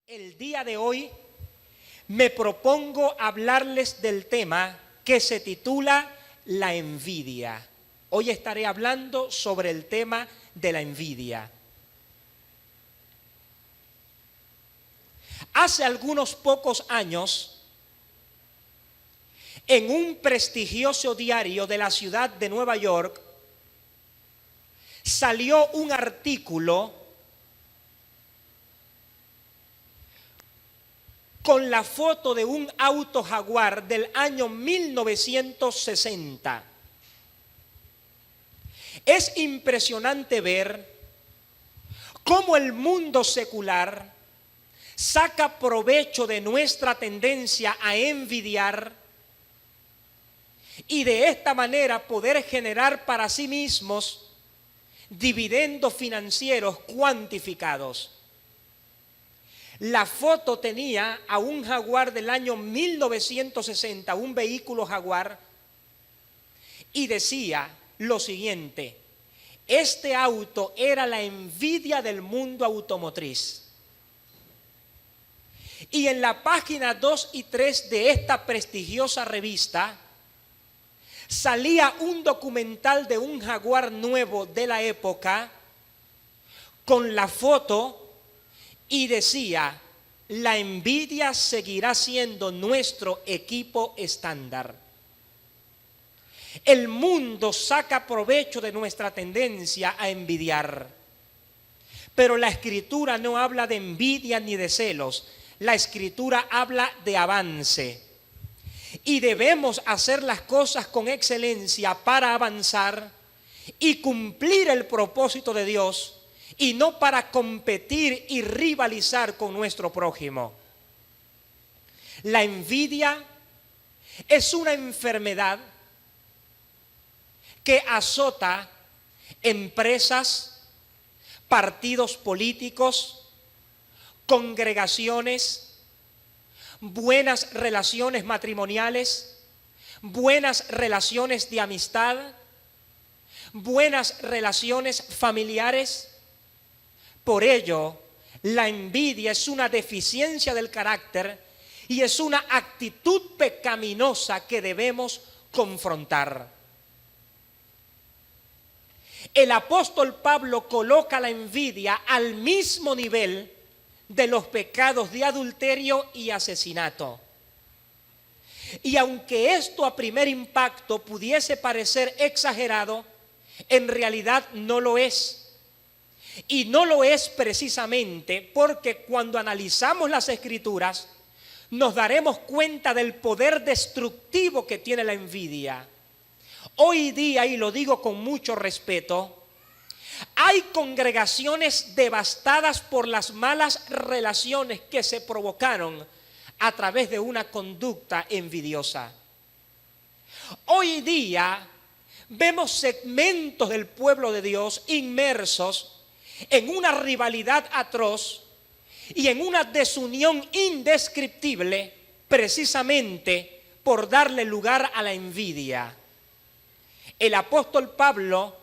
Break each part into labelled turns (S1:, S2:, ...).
S1: El día de hoy me propongo hablarles del tema que se titula la envidia. Hoy estaré hablando sobre el tema de la envidia. Hace algunos pocos años, en un prestigioso diario de la ciudad de Nueva York, salió un artículo con la foto de un auto Jaguar del año 1960. Es impresionante ver cómo el mundo secular saca provecho de nuestra tendencia a envidiar y de esta manera poder generar para sí mismos dividendos financieros cuantificados. La foto tenía a un Jaguar del año 1960, un vehículo Jaguar, y decía lo siguiente: este auto era la envidia del mundo automotriz. Y en la página 2 y 3 de esta prestigiosa revista salía un documental de un Jaguar nuevo de la época con la foto y decía: la envidia seguirá siendo nuestro equipo estándar. El mundo saca provecho de nuestra tendencia a envidiar. Pero la Escritura no habla de envidia ni de celos. La Escritura habla de avance. Y debemos hacer las cosas con excelencia para avanzar y cumplir el propósito de Dios, y no para competir y rivalizar con nuestro prójimo. La envidia es una enfermedad que azota empresas, partidos políticos, congregaciones, buenas relaciones matrimoniales, buenas relaciones de amistad, buenas relaciones familiares. Por ello, la envidia es una deficiencia del carácter y es una actitud pecaminosa que debemos confrontar. El apóstol Pablo coloca la envidia al mismo nivel de los pecados de adulterio y asesinato. Y aunque esto a primer impacto pudiese parecer exagerado, en realidad no lo es. Y no lo es precisamente porque cuando analizamos las Escrituras nos daremos cuenta del poder destructivo que tiene la envidia. Hoy día, y lo digo con mucho respeto, hay congregaciones devastadas por las malas relaciones que se provocaron a través de una conducta envidiosa. Hoy día vemos segmentos del pueblo de Dios inmersos en una rivalidad atroz y en una desunión indescriptible, precisamente por darle lugar a la envidia. El apóstol Pablo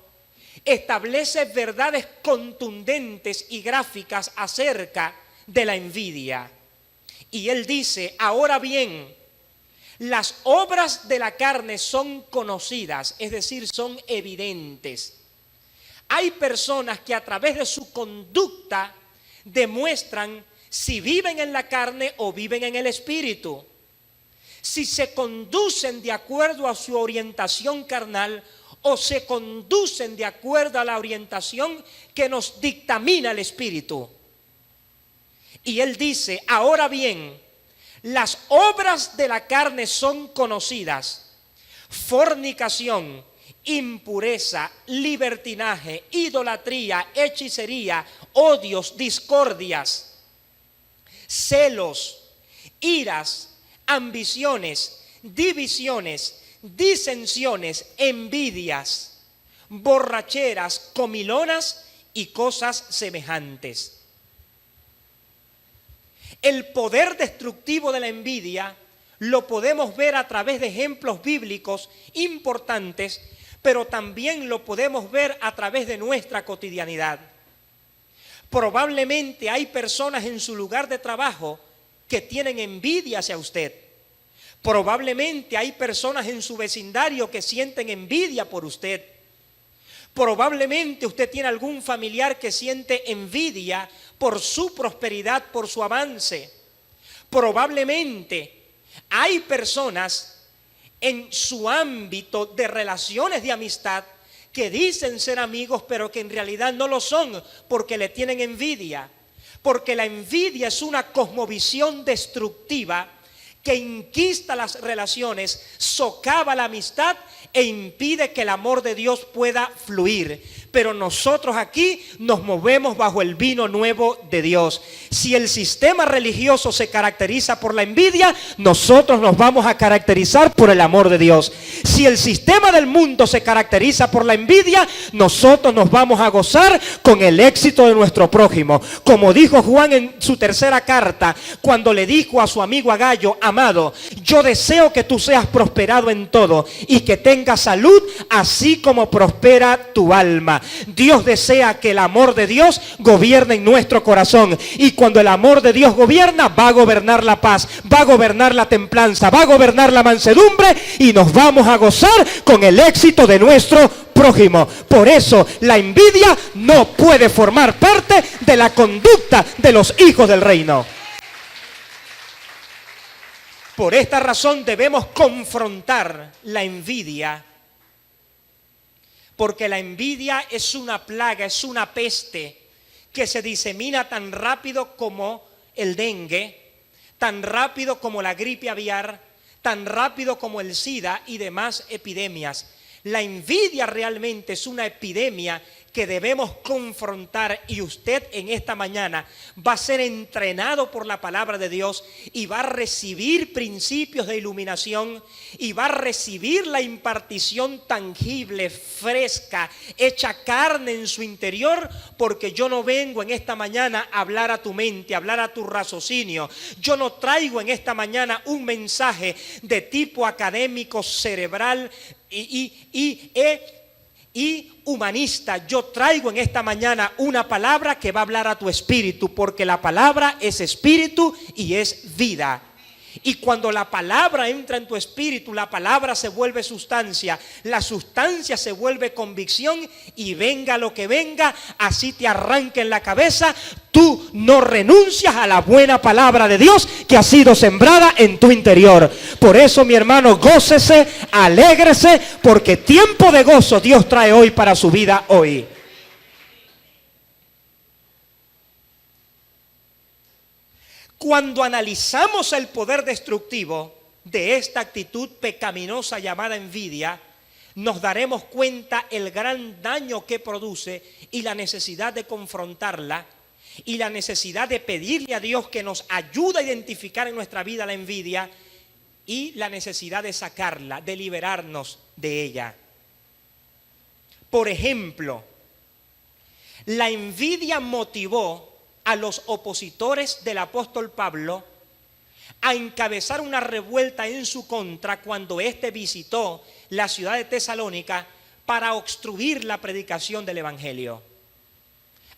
S1: establece verdades contundentes y gráficas acerca de la envidia. Y él dice: ahora bien, las obras de la carne son conocidas, es decir, son evidentes. Hay personas que a través de su conducta demuestran si viven en la carne o viven en el espíritu. Si se conducen de acuerdo a su orientación carnal o se conducen de acuerdo a la orientación que nos dictamina el espíritu. Y él dice: ahora bien, las obras de la carne son conocidas: fornicación, impureza, libertinaje, idolatría, hechicería, odios, discordias, celos, iras, ambiciones, divisiones, disensiones, envidias, borracheras, comilonas y cosas semejantes. El poder destructivo de la envidia lo podemos ver a través de ejemplos bíblicos importantes, pero también lo podemos ver a través de nuestra cotidianidad. Probablemente hay personas en su lugar de trabajo que tienen envidia hacia usted. Probablemente hay personas en su vecindario que sienten envidia por usted. Probablemente usted tiene algún familiar que siente envidia por su prosperidad, por su avance. Probablemente hay personas en su ámbito de relaciones de amistad que dicen ser amigos, pero que en realidad no lo son porque le tienen envidia. Porque la envidia es una cosmovisión destructiva que inquista las relaciones, socava la amistad e impide que el amor de Dios pueda fluir. Pero nosotros aquí nos movemos bajo el vino nuevo de Dios. Si el sistema religioso se caracteriza por la envidia, nosotros nos vamos a caracterizar por el amor de Dios. Si el sistema del mundo se caracteriza por la envidia, nosotros nos vamos a gozar con el éxito de nuestro prójimo. Como dijo Juan en su tercera carta, cuando le dijo a su amigo Agayo: amado, yo deseo que tú seas prosperado en todo y que tengas salud, así como prospera tu alma. Dios desea que el amor de Dios gobierne en nuestro corazón, y cuando el amor de Dios gobierna, va a gobernar la paz, va a gobernar la templanza, va a gobernar la mansedumbre, y nos vamos a gozar con el éxito de nuestro prójimo. Por eso la envidia no puede formar parte de la conducta de los hijos del reino. Por esta razón debemos confrontar la envidia, porque la envidia es una plaga, es una peste que se disemina tan rápido como el dengue, tan rápido como la gripe aviar, tan rápido como el SIDA y demás epidemias. La envidia realmente es una epidemia que debemos confrontar, y usted en esta mañana va a ser entrenado por la palabra de Dios y va a recibir principios de iluminación y va a recibir la impartición tangible, fresca, hecha carne en su interior, porque yo no vengo en esta mañana a hablar a tu mente, a hablar a tu raciocinio. Yo no traigo en esta mañana un mensaje de tipo académico, cerebral y humanista. Yo traigo en esta mañana una palabra que va a hablar a tu espíritu, porque la palabra es espíritu y es vida. Y cuando la palabra entra en tu espíritu, la palabra se vuelve sustancia, la sustancia se vuelve convicción, y venga lo que venga, así te arranque en la cabeza, tú no renuncias a la buena palabra de Dios que ha sido sembrada en tu interior. Por eso, mi hermano, gócese, alégrese, porque tiempo de gozo Dios trae hoy para su vida hoy. Cuando analizamos el poder destructivo de esta actitud pecaminosa llamada envidia, nos daremos cuenta el gran daño que produce y la necesidad de confrontarla y la necesidad de pedirle a Dios que nos ayude a identificar en nuestra vida la envidia y la necesidad de sacarla, de liberarnos de ella. Por ejemplo, la envidia motivó a los opositores del apóstol Pablo a encabezar una revuelta en su contra cuando éste visitó la ciudad de Tesalónica para obstruir la predicación del evangelio.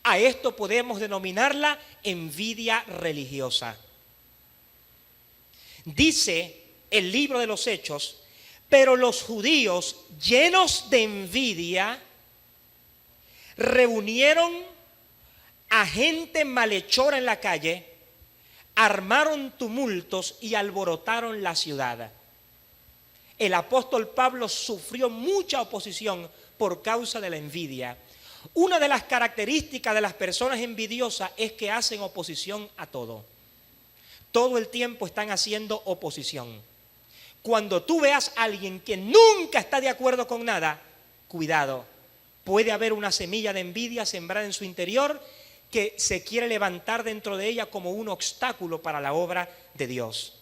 S1: A esto podemos denominarla envidia religiosa. Dice el libro de los Hechos: pero los judíos, llenos de envidia, reunieron a gente malhechora en la calle, armaron tumultos y alborotaron la ciudad. El apóstol Pablo sufrió mucha oposición por causa de la envidia. Una de las características de las personas envidiosas es que hacen oposición a todo. Todo el tiempo están haciendo oposición. Cuando tú veas a alguien que nunca está de acuerdo con nada, cuidado, puede haber una semilla de envidia sembrada en su interior que se quiere levantar dentro de ella como un obstáculo para la obra de Dios.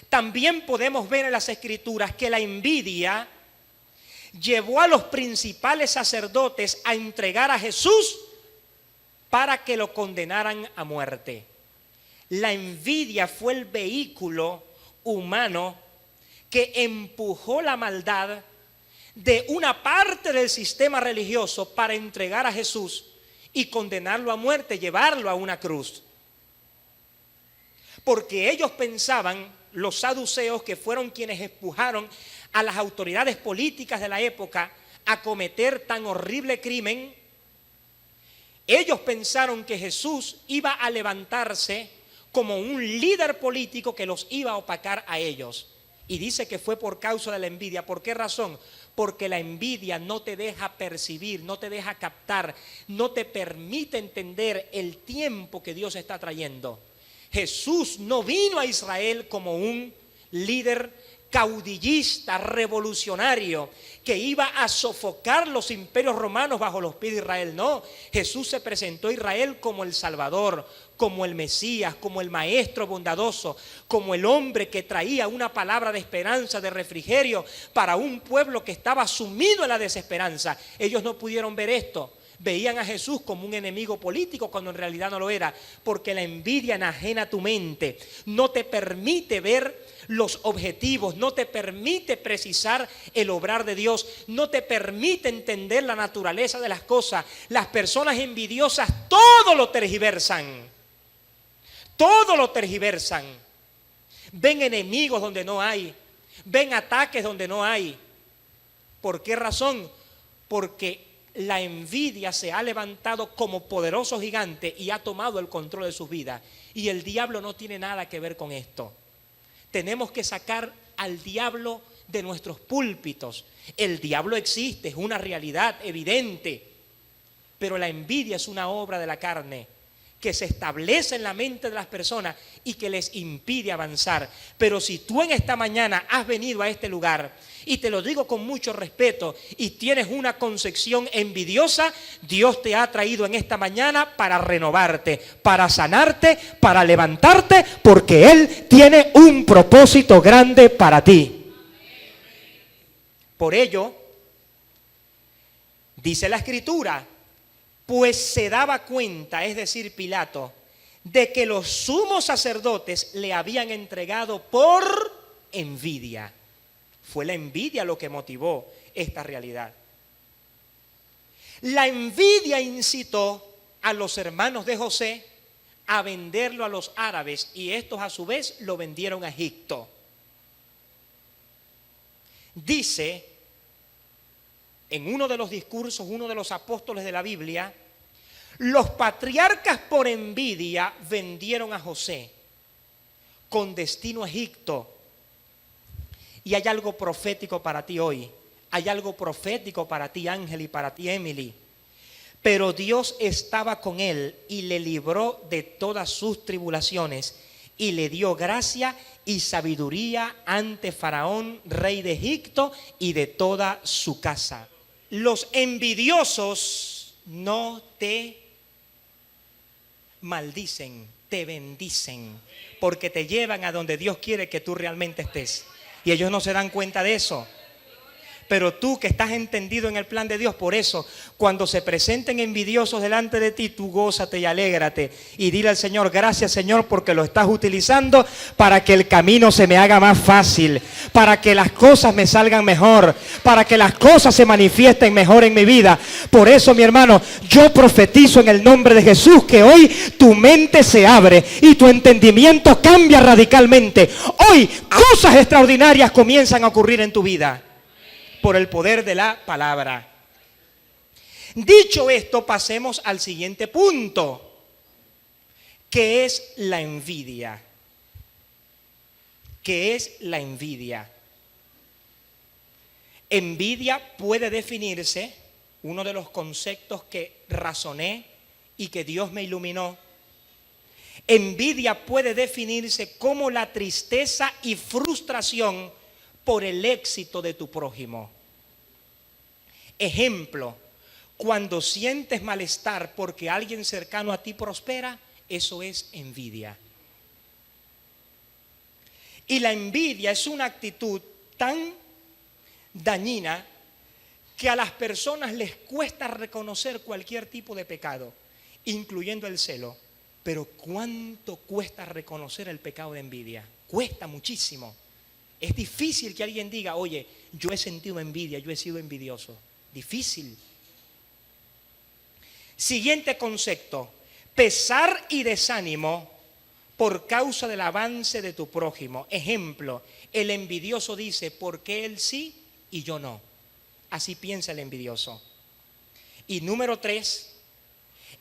S1: También podemos ver en las Escrituras que la envidia llevó a los principales sacerdotes a entregar a Jesús para que lo condenaran a muerte. La envidia fue el vehículo humano que empujó la maldad de una parte del sistema religioso para entregar a Jesús y condenarlo a muerte, llevarlo a una cruz. Porque ellos pensaban, los saduceos, que fueron quienes empujaron a las autoridades políticas de la época a cometer tan horrible crimen. Ellos pensaron que Jesús iba a levantarse como un líder político que los iba a opacar a ellos. Y dice que fue por causa de la envidia. ¿Por qué razón? Porque la envidia no te deja percibir, no te deja captar, no te permite entender el tiempo que Dios está trayendo. Jesús no vino a Israel como un líder caudillista, revolucionario, que iba a sofocar los imperios romanos bajo los pies de Israel. No, Jesús se presentó a Israel como el Salvador, como el Mesías, como el Maestro bondadoso, como el hombre que traía una palabra de esperanza, de refrigerio para un pueblo que estaba sumido en la desesperanza. Ellos no pudieron ver esto. Veían a Jesús como un enemigo político cuando en realidad no lo era, porque la envidia enajena tu mente, no te permite ver los objetivos, no te permite precisar el obrar de Dios, no te permite entender la naturaleza de las cosas. Las personas envidiosas todo lo tergiversan, todo lo tergiversan. Ven enemigos donde no hay, ven ataques donde no hay. ¿Por qué razón? Porque la envidia se ha levantado como poderoso gigante y ha tomado el control de sus vidas. Y el diablo no tiene nada que ver con esto. Tenemos que sacar al diablo de nuestros púlpitos. El diablo existe, es una realidad evidente. Pero la envidia es una obra de la carne que se establece en la mente de las personas y que les impide avanzar. Pero si tú en esta mañana has venido a este lugar, y te lo digo con mucho respeto, y tienes una concepción envidiosa, Dios te ha traído en esta mañana para renovarte, para sanarte, para levantarte, porque Él tiene un propósito grande para ti. Por ello, dice la Escritura, pues se daba cuenta, es decir, Pilato, de que los sumos sacerdotes le habían entregado por envidia. Fue la envidia lo que motivó esta realidad. La envidia incitó a los hermanos de José a venderlo a los árabes y estos a su vez lo vendieron a Egipto. Dice en uno de los discursos, uno de los apóstoles de la Biblia, los patriarcas por envidia vendieron a José con destino a Egipto. Y hay algo profético para ti hoy. Hay algo profético para ti, Ángel, y para ti, Emily. Pero Dios estaba con él y le libró de todas sus tribulaciones y le dio gracia y sabiduría ante Faraón, rey de Egipto, y de toda su casa. Los envidiosos no te maldicen, te bendicen, porque te llevan a donde Dios quiere que tú realmente estés. Y ellos no se dan cuenta de eso. Pero tú que estás entendido en el plan de Dios, por eso, cuando se presenten envidiosos delante de ti, tú gózate y alégrate. Y dile al Señor, gracias Señor, porque lo estás utilizando para que el camino se me haga más fácil, para que las cosas me salgan mejor, para que las cosas se manifiesten mejor en mi vida. Por eso, mi hermano, yo profetizo en el nombre de Jesús que hoy tu mente se abre y tu entendimiento cambia radicalmente. Hoy cosas extraordinarias comienzan a ocurrir en tu vida por el poder de la palabra. Dicho esto, pasemos al siguiente punto, que es la envidia. ¿Qué es la envidia? Envidia puede definirse, uno de los conceptos que razoné y que Dios me iluminó. Envidia puede definirse como la tristeza y frustración por el éxito de tu prójimo. Ejemplo, cuando sientes malestar porque alguien cercano a ti prospera, eso es envidia. Y la envidia es una actitud tan dañina que a las personas les cuesta reconocer cualquier tipo de pecado, incluyendo el celo. Pero ¿cuánto cuesta reconocer el pecado de envidia? Cuesta muchísimo. Es difícil que alguien diga, oye, yo he sentido envidia, yo he sido envidioso. Difícil. Siguiente concepto: pesar y desánimo por causa del avance de tu prójimo. Ejemplo, el envidioso dice, ¿por qué él sí y yo no? Así piensa el envidioso. Y número 3,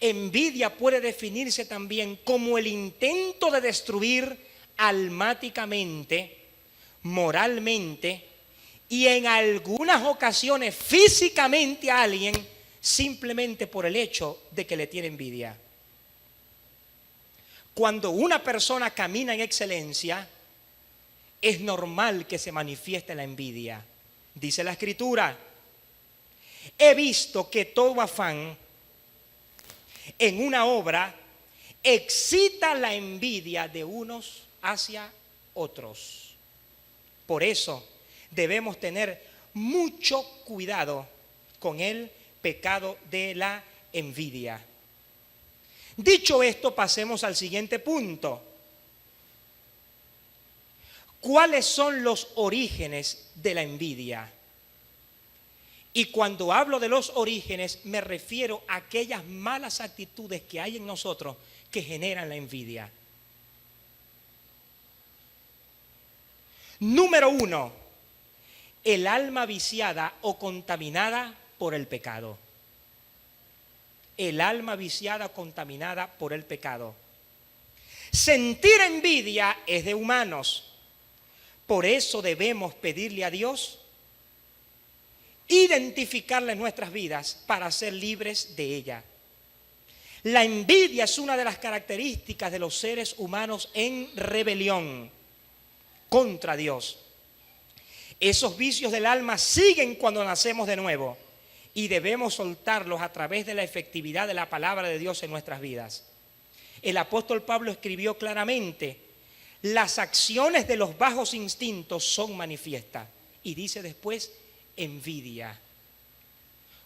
S1: envidia puede definirse también como el intento de destruir almáticamente, moralmente y en algunas ocasiones físicamente a alguien simplemente por el hecho de que le tiene envidia. Cuando una persona camina en excelencia, es normal que se manifieste la envidia. Dice la Escritura: he visto que todo afán en una obra excita la envidia de unos hacia otros. Por eso debemos tener mucho cuidado con el pecado de la envidia. Dicho esto, pasemos al siguiente punto. ¿Cuáles son los orígenes de la envidia? Y cuando hablo de los orígenes, me refiero a aquellas malas actitudes que hay en nosotros que generan la envidia. Número 1, el alma viciada o contaminada por el pecado. El alma viciada o contaminada por el pecado. Sentir envidia es de humanos. Por eso debemos pedirle a Dios identificarla en nuestras vidas para ser libres de ella. La envidia es una de las características de los seres humanos en rebelión contra Dios. Esos vicios del alma siguen cuando nacemos de nuevo y debemos soltarlos a través de la efectividad de la palabra de Dios en nuestras vidas. El apóstol Pablo escribió claramente: las acciones de los bajos instintos son manifiestas. Y dice después, envidia.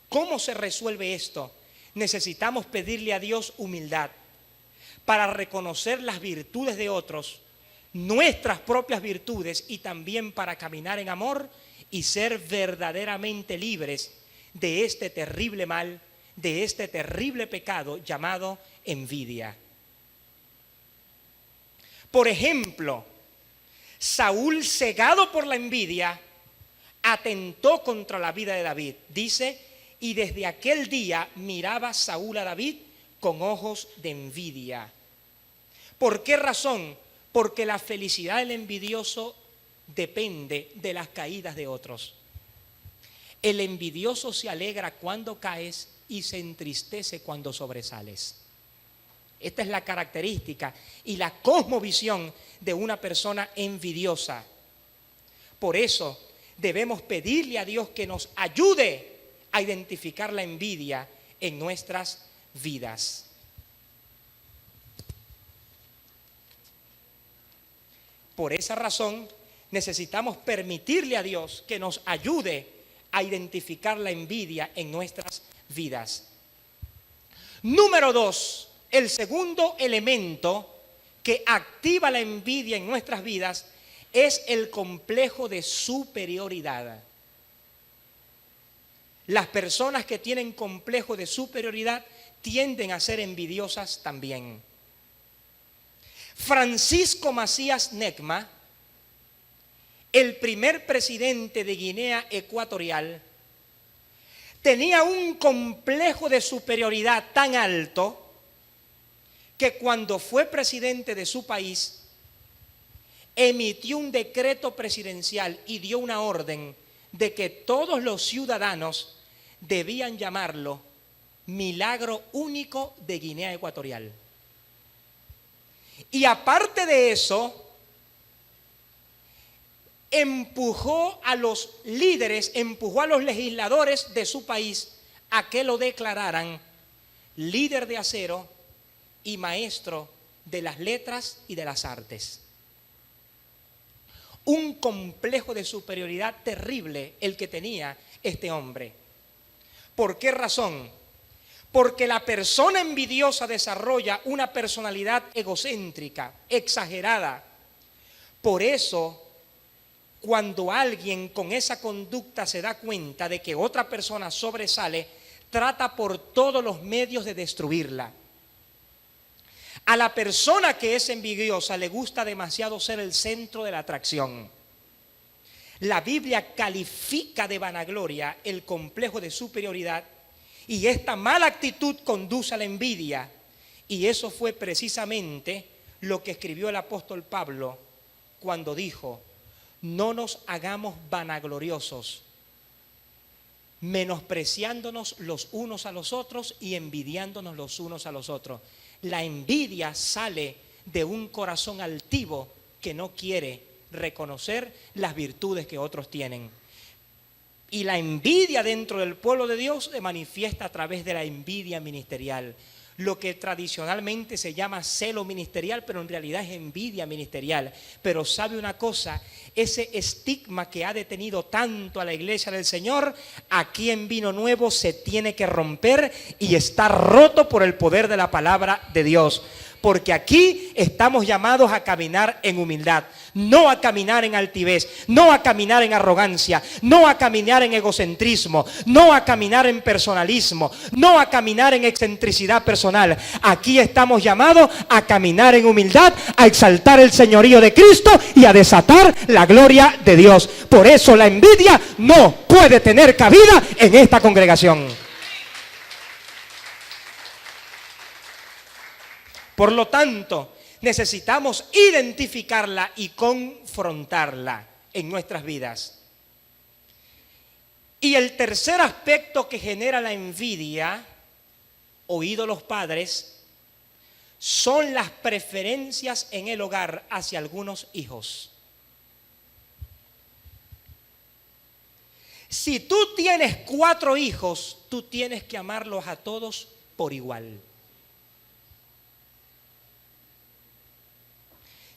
S1: ¿Cómo se resuelve esto? Necesitamos pedirle a Dios humildad para reconocer las virtudes de otros, nuestras propias virtudes, y también para caminar en amor y ser verdaderamente libres de este terrible mal, de este terrible pecado llamado envidia. Por ejemplo, Saúl, cegado por la envidia, atentó contra la vida de David. Dice: y desde aquel día miraba Saúl a David con ojos de envidia. ¿Por qué razón? Porque la felicidad del envidioso depende de las caídas de otros. El envidioso se alegra cuando caes y se entristece cuando sobresales. Esta es la característica y la cosmovisión de una persona envidiosa. Por eso debemos pedirle a Dios que nos ayude a identificar la envidia en nuestras vidas. Por esa razón necesitamos permitirle a Dios que nos ayude a identificar la envidia en nuestras vidas. Número 2, el segundo elemento que activa la envidia en nuestras vidas es el complejo de superioridad. Las personas que tienen complejo de superioridad tienden a ser envidiosas también. Francisco Macías Necma, el primer presidente de Guinea Ecuatorial, tenía un complejo de superioridad tan alto que cuando fue presidente de su país, emitió un decreto presidencial y dio una orden de que todos los ciudadanos debían llamarlo Milagro Único de Guinea Ecuatorial. Y aparte de eso, empujó a los líderes, empujó a los legisladores de su país a que lo declararan líder de acero y maestro de las letras y de las artes. Un complejo de superioridad terrible el que tenía este hombre. ¿Por qué razón? Porque la persona envidiosa desarrolla una personalidad egocéntrica, exagerada. Por eso, cuando alguien con esa conducta se da cuenta de que otra persona sobresale, trata por todos los medios de destruirla. A la persona que es envidiosa le gusta demasiado ser el centro de la atracción. La Biblia califica de vanagloria el complejo de superioridad y esta mala actitud conduce a la envidia. Y eso fue precisamente lo que escribió el apóstol Pablo cuando dijo: no nos hagamos vanagloriosos, menospreciándonos los unos a los otros y envidiándonos los unos a los otros. La envidia sale de un corazón altivo que no quiere reconocer las virtudes que otros tienen. Y la envidia dentro del pueblo de Dios se manifiesta a través de la envidia ministerial, lo que tradicionalmente se llama celo ministerial, pero en realidad es envidia ministerial. Pero sabe una cosa, ese estigma que ha detenido tanto a la iglesia del Señor, aquí en Vino Nuevo se tiene que romper y está roto por el poder de la palabra de Dios. Porque aquí estamos llamados a caminar en humildad, no a caminar en altivez, no a caminar en arrogancia, no a caminar en egocentrismo, no a caminar en personalismo, no a caminar en excentricidad personal. Aquí estamos llamados a caminar en humildad, a exaltar el señorío de Cristo y a desatar la gloria de Dios. Por eso la envidia no puede tener cabida en esta congregación. Por lo tanto, necesitamos identificarla y confrontarla en nuestras vidas. Y el tercer aspecto que genera la envidia, oído los padres, son las preferencias en el hogar hacia algunos hijos. Si tú tienes 4 hijos, tú tienes que amarlos a todos por igual.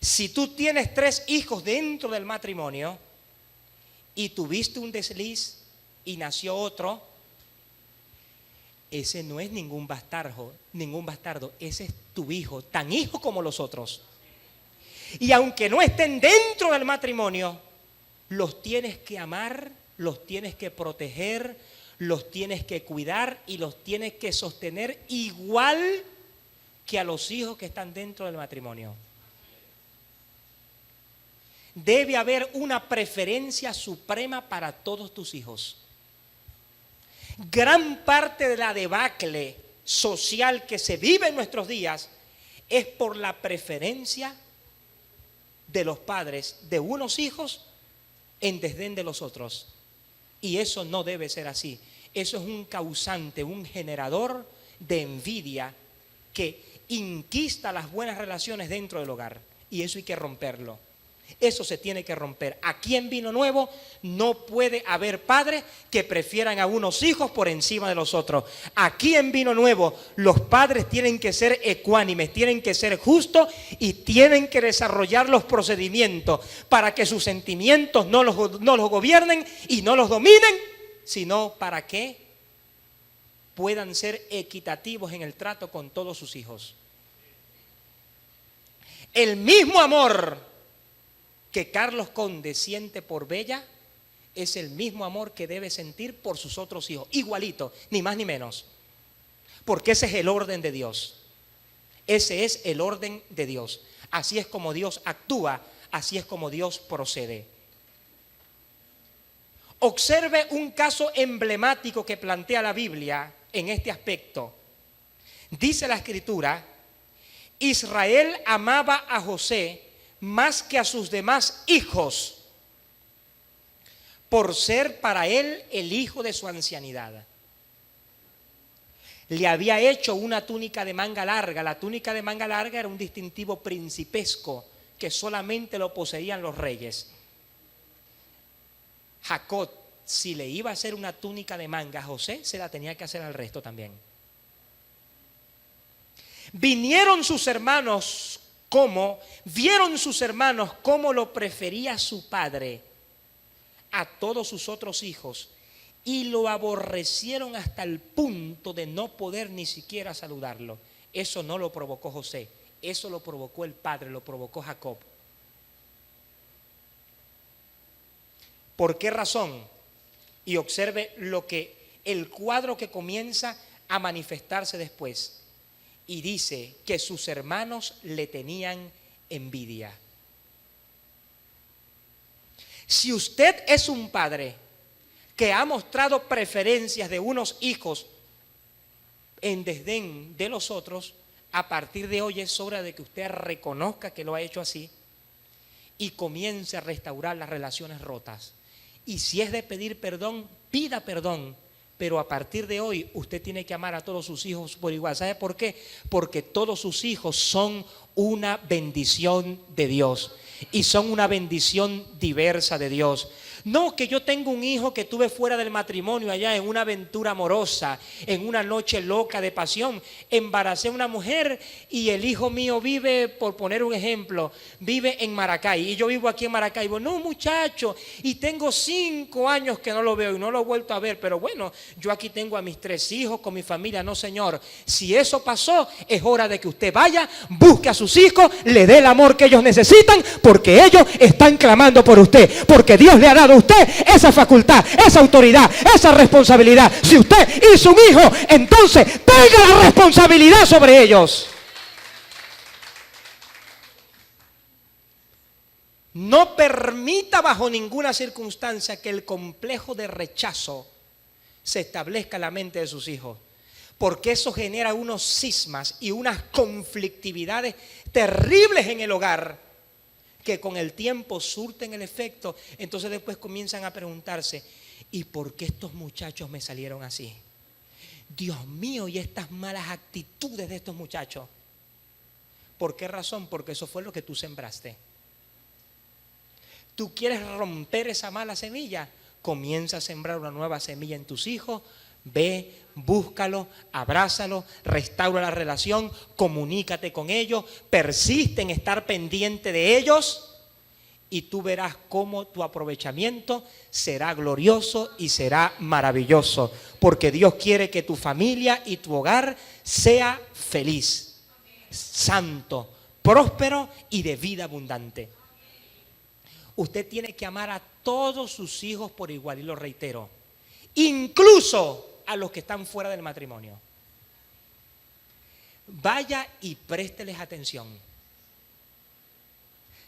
S1: Si tú tienes 3 hijos dentro del matrimonio y tuviste un desliz y nació otro, ese no es ningún bastardo, ese es tu hijo, tan hijo como los otros. Y aunque no estén dentro del matrimonio, los tienes que amar, los tienes que proteger, los tienes que cuidar y los tienes que sostener igual que a los hijos que están dentro del matrimonio. Debe haber una preferencia suprema para todos tus hijos. Gran parte de la debacle social que se vive en nuestros días es por la preferencia de los padres de unos hijos en desdén de los otros. Y eso no debe ser así. Eso es un causante, un generador de envidia que inquista las buenas relaciones dentro del hogar. Y eso hay que romperlo. Eso se tiene que romper. Aquí en Vino Nuevo no puede haber padres que prefieran a unos hijos por encima de los otros. Aquí en Vino Nuevo los padres tienen que ser ecuánimes, tienen que ser justos y tienen que desarrollar los procedimientos para que sus sentimientos no los gobiernen y no los dominen, sino para que puedan ser equitativos en el trato con todos sus hijos. El mismo amor que Carlos Conde siente por Bella es el mismo amor que debe sentir por sus otros hijos, igualito, ni más ni menos, porque ese es el orden de Dios. Ese es el orden de Dios. Así es como Dios actúa, así es como Dios procede. Observe un caso emblemático que plantea la Biblia en este aspecto. Dice la Escritura: Israel amaba a José más que a sus demás hijos, por ser para él el hijo de su ancianidad. Le había hecho una túnica de manga larga. La túnica de manga larga era un distintivo principesco que solamente lo poseían los reyes. Jacob, si le iba a hacer una túnica de manga a José, se la tenía que hacer al resto también. Vieron sus hermanos cómo lo prefería su padre a todos sus otros hijos y lo aborrecieron hasta el punto de no poder ni siquiera saludarlo. Eso no lo provocó José, eso lo provocó el padre, lo provocó Jacob. ¿Por qué razón? Y observe lo que el cuadro que comienza a manifestarse después. Y dice que sus hermanos le tenían envidia. Si usted es un padre que ha mostrado preferencias de unos hijos en desdén de los otros, a partir de hoy es hora de que usted reconozca que lo ha hecho así y comience a restaurar las relaciones rotas. Y si es de pedir perdón, pida perdón. Pero a partir de hoy usted tiene que amar a todos sus hijos por igual. ¿Sabe por qué? Porque todos sus hijos son una bendición de Dios. Y son una bendición diversa de Dios. No que yo tengo un hijo que tuve fuera del matrimonio allá en una aventura amorosa, en una noche loca de pasión. Embaracé a una mujer y el hijo mío vive, por poner un ejemplo, vive en Maracay y yo vivo aquí en Maracaibo. No, muchacho, y tengo 5 años que no lo veo y no lo he vuelto a ver, pero bueno, yo aquí tengo a mis 3 hijos con mi familia. No, señor, si eso pasó, es hora de que usted vaya, busque a sus hijos, le dé el amor que ellos necesitan, porque ellos están clamando por usted, porque Dios le ha dado a usted esa facultad, esa autoridad, esa responsabilidad. Si usted hizo un hijo, entonces tenga la responsabilidad sobre ellos. No permita bajo ninguna circunstancia que el complejo de rechazo se establezca en la mente de sus hijos, porque eso genera unos cismas y unas conflictividades terribles en el hogar, que con el tiempo surten el efecto. Entonces después comienzan a preguntarse, ¿y por qué estos muchachos me salieron así? Dios mío, y estas malas actitudes de estos muchachos. ¿Por qué razón? Porque eso fue lo que tú sembraste. ¿Tú quieres romper esa mala semilla? Comienza a sembrar una nueva semilla en tus hijos. Ve, búscalo, abrázalo, restaura la relación, comunícate con ellos, persiste en estar pendiente de ellos y tú verás cómo tu aprovechamiento será glorioso y será maravilloso, porque Dios quiere que tu familia y tu hogar sea feliz, santo, próspero y de vida abundante. Usted tiene que amar a todos sus hijos por igual, y lo reitero, incluso a los que están fuera del matrimonio. Vaya y présteles atención.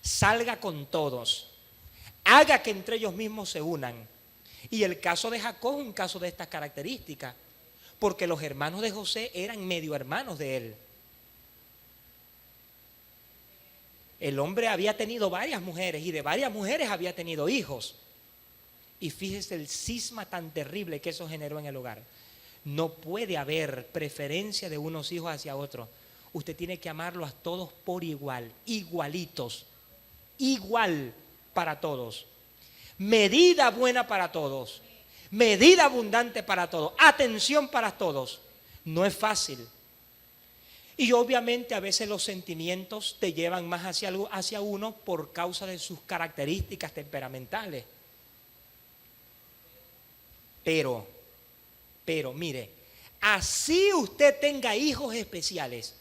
S1: Salga con todos. Haga que entre ellos mismos se unan. Y el caso de Jacob es un caso de estas características, porque los hermanos de José eran medio hermanos de él. El hombre había tenido varias mujeres y de varias mujeres había tenido hijos. Y fíjese el cisma tan terrible que eso generó en el hogar. No puede haber preferencia de unos hijos hacia otros. Usted tiene que amarlos a todos por igual, igualitos, igual para todos. Medida buena para todos, medida abundante para todos, atención para todos. No es fácil. Y obviamente a veces los sentimientos te llevan más hacia uno por causa de sus características temperamentales. Pero mire, así usted tenga hijos especiales,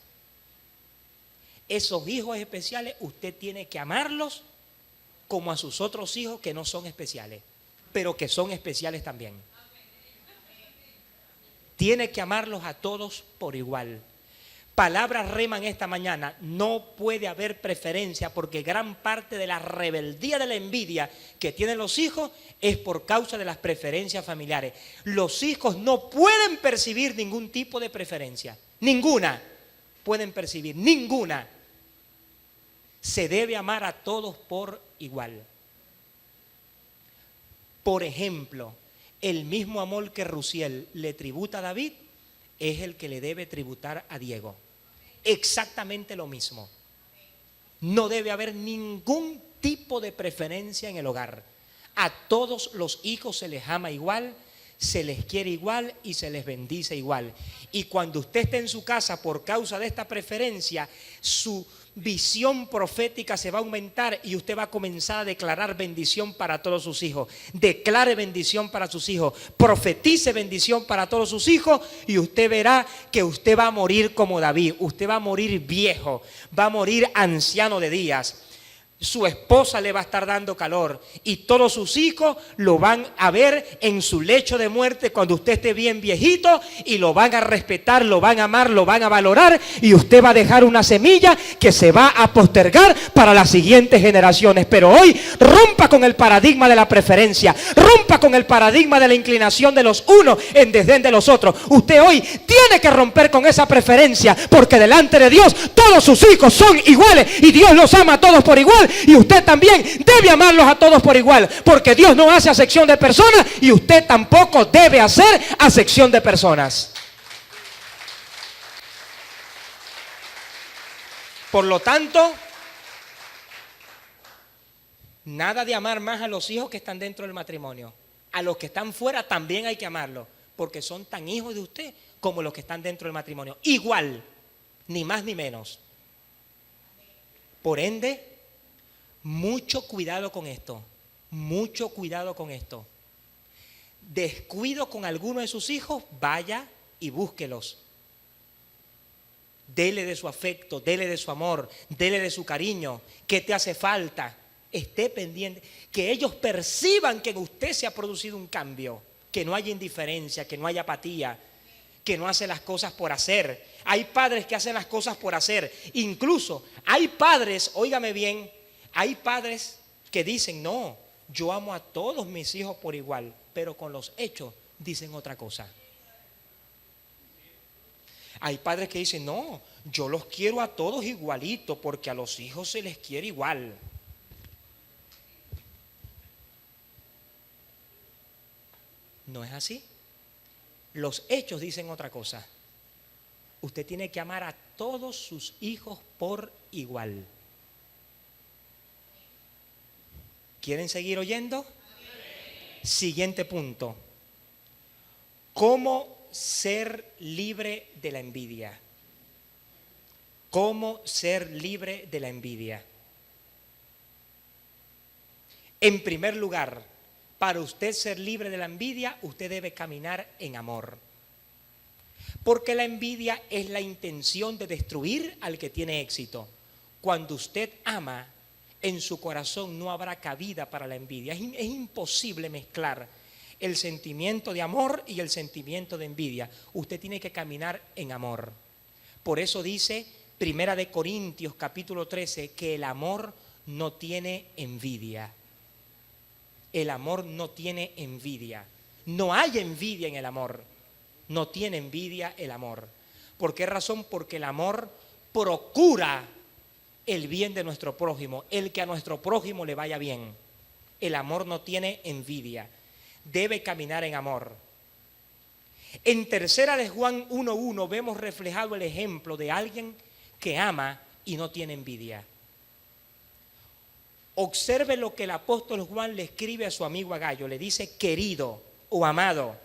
S1: esos hijos especiales usted tiene que amarlos como a sus otros hijos que no son especiales, pero que son especiales también. Tiene que amarlos a todos por igual. Palabra rema en esta mañana: no puede haber preferencia, porque gran parte de la rebeldía de la envidia que tienen los hijos es por causa de las preferencias familiares. Los hijos no pueden percibir ningún tipo de preferencia, ninguna pueden percibir, ninguna. Se debe amar a todos por igual. Por ejemplo, el mismo amor que Rusiel le tributa a David es el que le debe tributar a Diego. Exactamente lo mismo. No debe haber ningún tipo de preferencia en el hogar. A todos los hijos se les ama igual, se les quiere igual y se les bendice igual. Y cuando usted esté en su casa por causa de esta preferencia, su visión profética se va a aumentar y usted va a comenzar a declarar bendición para todos sus hijos. Declare bendición para sus hijos, profetice bendición para todos sus hijos, y usted verá que usted va a morir como David. Usted va a morir viejo, va a morir anciano de días. su esposa le va a estar dando calor y todos sus hijos lo van a ver en su lecho de muerte cuando usted esté bien viejito y lo van a respetar, lo van a amar, lo van a valorar y usted va a dejar una semilla que se va a postergar para las siguientes generaciones. Pero hoy rompa con el paradigma de la preferencia, rompa con el paradigma de la inclinación de los unos en desdén de los otros. Usted hoy tiene que romper con esa preferencia porque delante de Dios todos sus hijos son iguales y Dios los ama a todos por igual. Y usted también debe amarlos a todos por igual, porque Dios no hace acepción de personas y usted tampoco debe hacer acepción de personas. Por lo tanto, nada de amar más a los hijos que están dentro del matrimonio. A los que están fuera también hay que amarlos, porque son tan hijos de usted como los que están dentro del matrimonio. Igual, ni más ni menos. Por ende, mucho cuidado con esto, mucho cuidado con esto. Descuido con alguno de sus hijos, vaya y búsquelos. Dele de su afecto, dele de su amor, dele de su cariño. ¿Qué te hace falta? Esté pendiente. Que ellos perciban que en usted se ha producido un cambio, que no haya indiferencia, que no haya apatía, que no hace las cosas por hacer. Hay padres que hacen las cosas por hacer. Incluso hay padres, óigame bien, hay padres que dicen, no, yo amo a todos mis hijos por igual, pero con los hechos dicen otra cosa. Hay padres que dicen, no, yo los quiero a todos igualito porque a los hijos se les quiere igual. No es así. Los hechos dicen otra cosa. Usted tiene que amar a todos sus hijos por igual. ¿Quieren seguir oyendo? Siguiente punto. ¿Cómo ser libre de la envidia? ¿Cómo ser libre de la envidia? En primer lugar, para usted ser libre de la envidia, usted debe caminar en amor. Porque la envidia es la intención de destruir al que tiene éxito. Cuando usted ama, en su corazón no habrá cabida para la envidia. Es imposible mezclar el sentimiento de amor y el sentimiento de envidia. Usted tiene que caminar en amor. Por eso dice Primera de Corintios capítulo 13 que el amor no tiene envidia. El amor no tiene envidia. No hay envidia en el amor. No tiene envidia el amor. ¿Por qué razón? Porque el amor procura el bien de nuestro prójimo, el que a nuestro prójimo le vaya bien. El amor no tiene envidia. Debe caminar en amor. En tercera de Juan 1:1 vemos reflejado el ejemplo de alguien que ama y no tiene envidia. Observe lo que el apóstol Juan le escribe a su amigo Agayo. Le dice, querido o amado,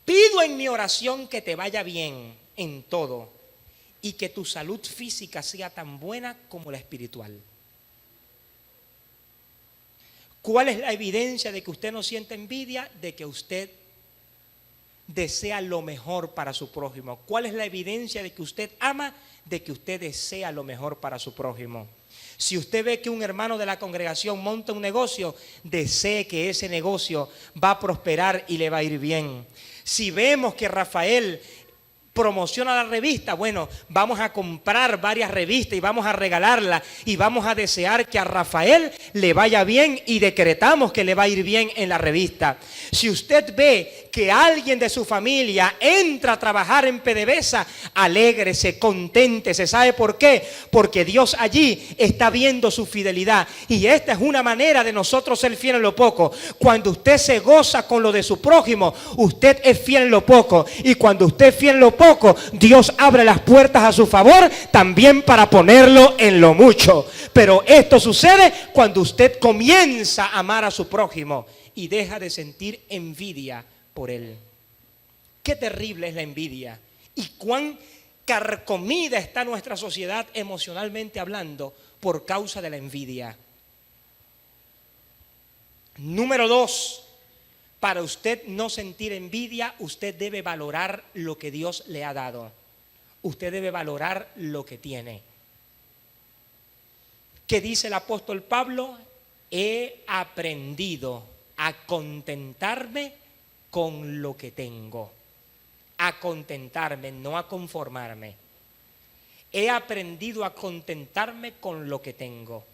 S1: pido en mi oración que te vaya bien en todo y que tu salud física sea tan buena como la espiritual. ¿Cuál es la evidencia de que usted no siente envidia? De que usted desea lo mejor para su prójimo. ¿Cuál es la evidencia de que usted ama? De que usted desea lo mejor para su prójimo. Si usted ve que un hermano de la congregación monta un negocio, desee que ese negocio va a prosperar y le va a ir bien. Si vemos que Rafael promociona la revista, bueno, vamos a comprar varias revistas y vamos a regalarlas y vamos a desear que a Rafael le vaya bien y decretamos que le va a ir bien en la revista. Si usted ve que alguien de su familia entra a trabajar en PDVSA, alégrese, conténtese. ¿Sabe por qué? Porque Dios allí está viendo su fidelidad y esta es una manera de nosotros ser fiel en lo poco. Cuando usted se goza con lo de su prójimo, usted es fiel en lo poco, y cuando usted es fiel en lo poco, Dios abre las puertas a su favor también para ponerlo en lo mucho. Pero esto sucede cuando usted comienza a amar a su prójimo y deja de sentir envidia por él. Qué terrible es la envidia y cuán carcomida está nuestra sociedad emocionalmente hablando por causa de la envidia. Número 2. Para usted no sentir envidia, usted debe valorar lo que Dios le ha dado. Usted debe valorar lo que tiene. ¿Qué dice el apóstol Pablo? He aprendido a contentarme con lo que tengo. A contentarme, no a conformarme. He aprendido a contentarme con lo que tengo.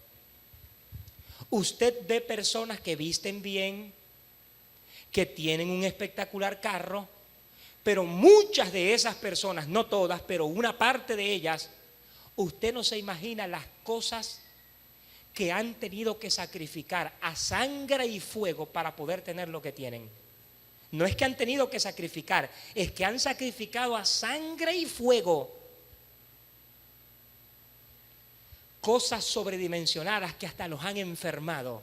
S1: Usted ve personas que visten bien, que tienen un espectacular carro, pero muchas de esas personas, no todas, pero una parte de ellas, usted no se imagina las cosas que han tenido que sacrificar a sangre y fuego para poder tener lo que tienen. No es que han tenido que sacrificar, es que han sacrificado a sangre y fuego cosas sobredimensionadas que hasta los han enfermado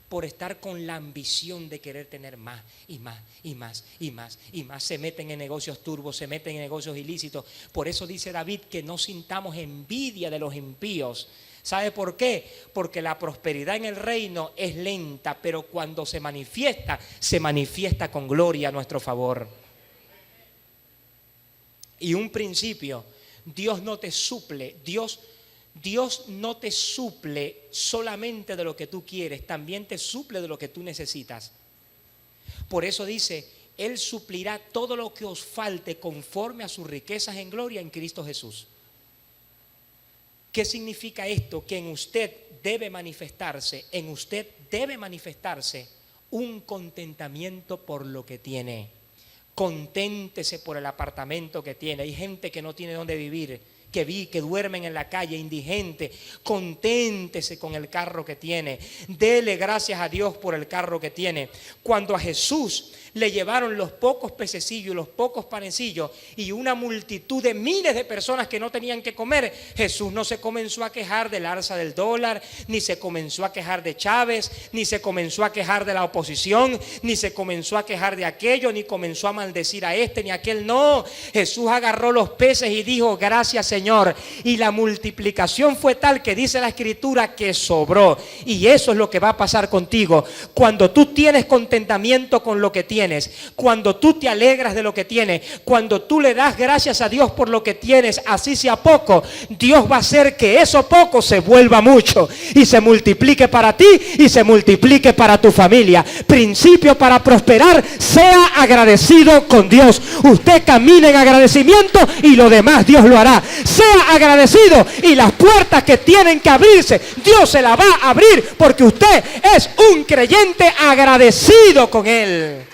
S1: por estar con la ambición de querer tener más y más y más y más y más. Se meten en negocios turbos, se meten en negocios ilícitos. Por eso dice David que no sintamos envidia de los impíos. ¿Sabe por qué? Porque la prosperidad en el reino es lenta, pero cuando se manifiesta con gloria a nuestro favor. Y un principio, Dios no te suple, Dios no te suple solamente de lo que tú quieres, también te suple de lo que tú necesitas. Por eso dice, Él suplirá todo lo que os falte conforme a sus riquezas en gloria en Cristo Jesús. ¿Qué significa esto? Que en usted debe manifestarse un contentamiento por lo que tiene. Conténtese por el apartamento que tiene. Hay gente que no tiene dónde vivir, que duermen en la calle, indigente. Conténtese con el carro que tiene. Dele gracias a Dios por el carro que tiene. Cuando a Jesús le llevaron los pocos pececillos, los pocos panecillos y una multitud de miles de personas que no tenían que comer, Jesús no se comenzó a quejar del alza del dólar, ni se comenzó a quejar de Chávez, ni se comenzó a quejar de la oposición, ni se comenzó a quejar de aquello, ni comenzó a maldecir a este ni a aquel. No, Jesús agarró los peces y dijo, gracias Señor, y la multiplicación fue tal que dice la Escritura que sobró. Y eso es lo que va a pasar contigo cuando tú tienes contentamiento con lo que tienes. Cuando tú te alegras de lo que tienes, cuando tú le das gracias a Dios por lo que tienes, así sea poco, Dios va a hacer que eso poco se vuelva mucho y se multiplique para ti y se multiplique para tu familia. Principio para prosperar: sea agradecido con Dios. Usted camina en agradecimiento y lo demás Dios lo hará. Sea agradecido y las puertas que tienen que abrirse, Dios se las va a abrir porque usted es un creyente agradecido con Él.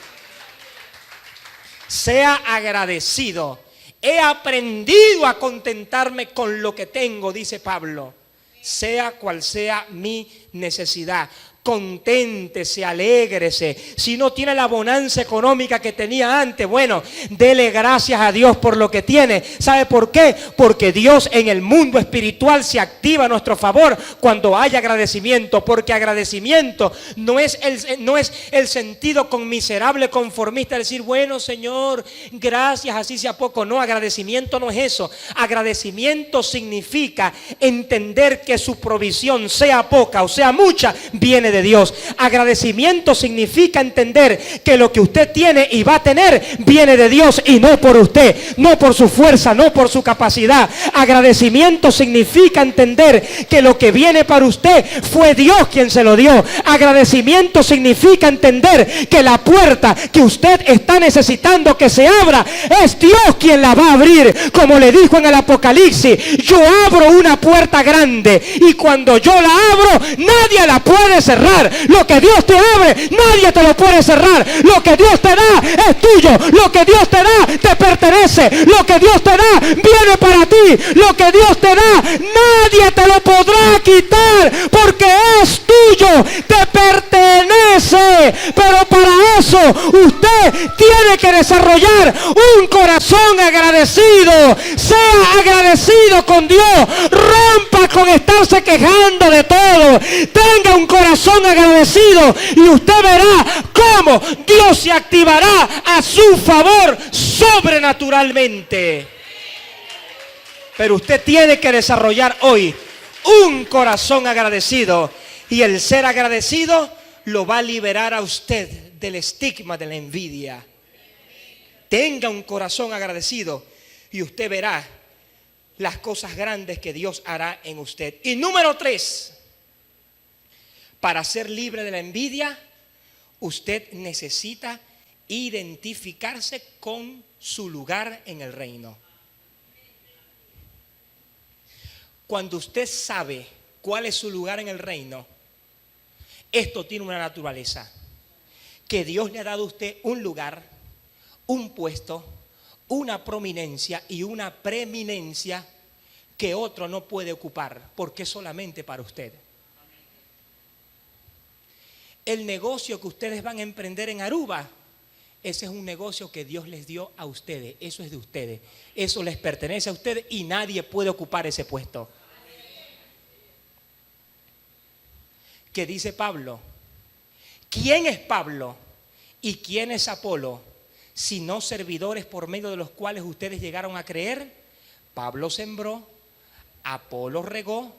S1: Sea agradecido. He aprendido a contentarme con lo que tengo, dice Pablo, sea cual sea mi necesidad. Conténtese, alégrese. Si no tiene la bonanza económica que tenía antes, bueno, dele gracias a Dios por lo que tiene. ¿Sabe por qué? Porque Dios en el mundo espiritual se activa a nuestro favor cuando hay agradecimiento. Porque agradecimiento no es el sentido conmiserable, conformista, de decir, bueno Señor, gracias, así sea poco. No, agradecimiento no es eso. Agradecimiento significa entender que su provisión, sea poca o sea mucha, viene de Dios. Agradecimiento significa entender que lo que usted tiene y va a tener viene de Dios y no por usted, no por su fuerza, no por su capacidad. Agradecimiento significa entender que lo que viene para usted fue Dios quien se lo dio. Agradecimiento significa entender que la puerta que usted está necesitando que se abra es Dios quien la va a abrir. Como le dijo en el Apocalipsis, yo abro una puerta grande y cuando yo la abro nadie la puede cerrar. Lo que Dios te abre, nadie te lo puede cerrar. Lo que Dios te da es tuyo. Lo que Dios te da te pertenece. Lo que Dios te da viene para ti. Lo que Dios te da, nadie te lo podrá quitar porque es tuyo, te pertenece. Pero para eso usted tiene que desarrollar un corazón agradecido. Sea agradecido con Dios. Rompa con estarse quejando de todo. Tenga un corazón agradecido y usted verá cómo Dios se activará a su favor sobrenaturalmente. Pero usted tiene que desarrollar hoy un corazón agradecido y el ser agradecido lo va a liberar a usted del estigma de la envidia. Tenga un corazón agradecido y usted verá las cosas grandes que Dios hará en usted. Y número 3, Para ser libre de la envidia, usted necesita identificarse con su lugar en el reino. Cuando usted sabe cuál es su lugar en el reino, esto tiene una naturaleza, que Dios le ha dado a usted un lugar, un puesto, una prominencia y una preeminencia que otro no puede ocupar, porque es solamente para usted. El negocio que ustedes van a emprender en Aruba, ese es un negocio que Dios les dio a ustedes. Eso es de ustedes. Eso les pertenece a ustedes y nadie puede ocupar ese puesto. ¿Qué dice Pablo? ¿Quién es Pablo y quién es Apolo, sino servidores por medio de los cuales ustedes llegaron a creer? Pablo sembró, Apolo regó,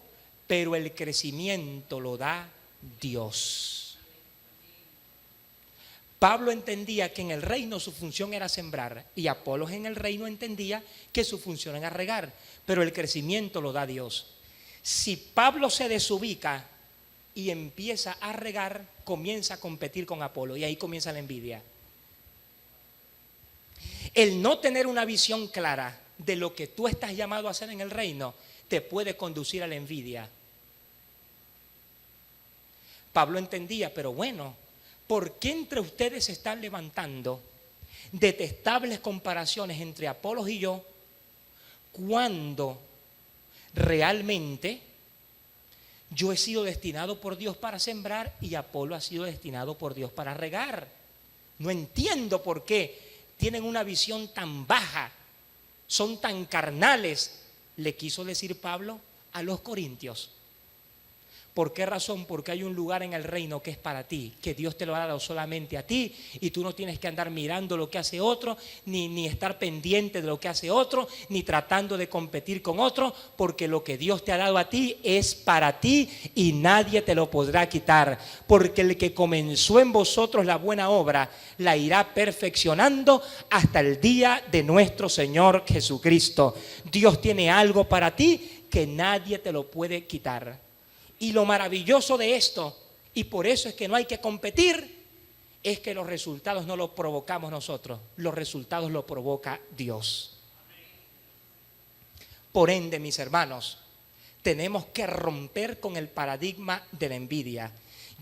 S1: pero el crecimiento lo da Dios. Pablo entendía que en el reino su función era sembrar y Apolos en el reino entendía que su función era regar, pero el crecimiento lo da Dios. Si Pablo se desubica y empieza a regar, comienza a competir con Apolo y ahí comienza la envidia. El no tener una visión clara de lo que tú estás llamado a hacer en el reino te puede conducir a la envidia. Pablo entendía, pero bueno, ¿por qué entre ustedes se están levantando detestables comparaciones entre Apolos y yo cuando realmente yo he sido destinado por Dios para sembrar y Apolo ha sido destinado por Dios para regar? No entiendo por qué tienen una visión tan baja, son tan carnales, le quiso decir Pablo a los corintios. ¿Por qué razón? Porque hay un lugar en el reino que es para ti, que Dios te lo ha dado solamente a ti y tú no tienes que andar mirando lo que hace otro, ni estar pendiente de lo que hace otro, ni tratando de competir con otro, porque lo que Dios te ha dado a ti es para ti y nadie te lo podrá quitar. Porque el que comenzó en vosotros la buena obra, la irá perfeccionando hasta el día de nuestro Señor Jesucristo. Dios tiene algo para ti que nadie te lo puede quitar. Y lo maravilloso de esto, y por eso es que no hay que competir, es que los resultados no los provocamos nosotros, los resultados los provoca Dios. Por ende, mis hermanos, tenemos que romper con el paradigma de la envidia.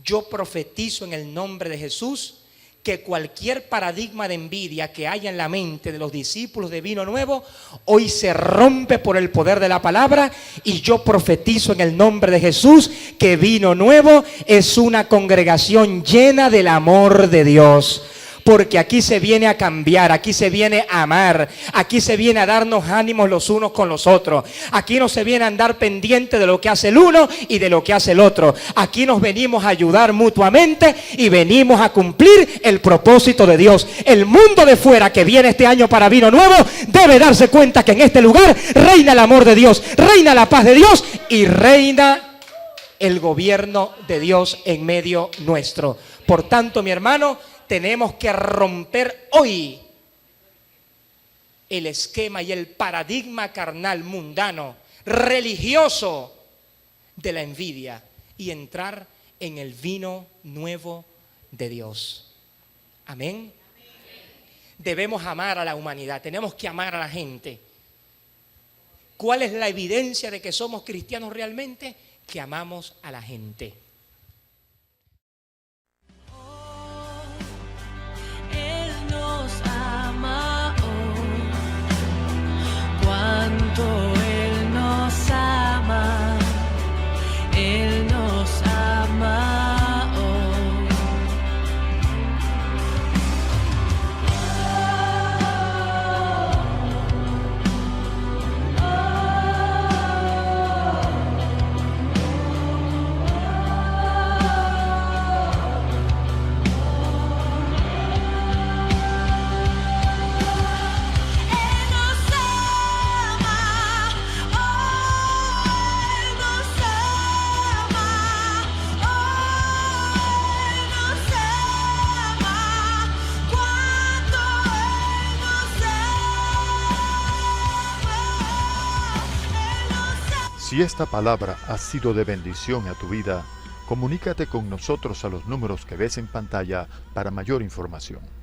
S1: Yo profetizo en el nombre de Jesús que cualquier paradigma de envidia que haya en la mente de los discípulos de Vino Nuevo, hoy se rompe por el poder de la palabra, y yo profetizo en el nombre de Jesús que Vino Nuevo es una congregación llena del amor de Dios. Porque aquí se viene a cambiar, aquí se viene a amar, aquí se viene a darnos ánimos los unos con los otros. Aquí no se viene a andar pendiente de lo que hace el uno y de lo que hace el otro. Aquí nos venimos a ayudar mutuamente y venimos a cumplir el propósito de Dios. El mundo de fuera que viene este año para Vino Nuevo debe darse cuenta que en este lugar reina el amor de Dios, reina la paz de Dios y reina el gobierno de Dios en medio nuestro. Por tanto, mi hermano, tenemos que romper hoy el esquema y el paradigma carnal, mundano, religioso de la envidia y entrar en el vino nuevo de Dios. Amén. Debemos amar a la humanidad, tenemos que amar a la gente. ¿Cuál es la evidencia de que somos cristianos realmente? Que amamos a la gente.
S2: Cuánto Él nos ama, Él nos ama hoy.
S3: Si esta palabra ha sido de bendición a tu vida, Comunícate con nosotros a los números que ves en pantalla para mayor información.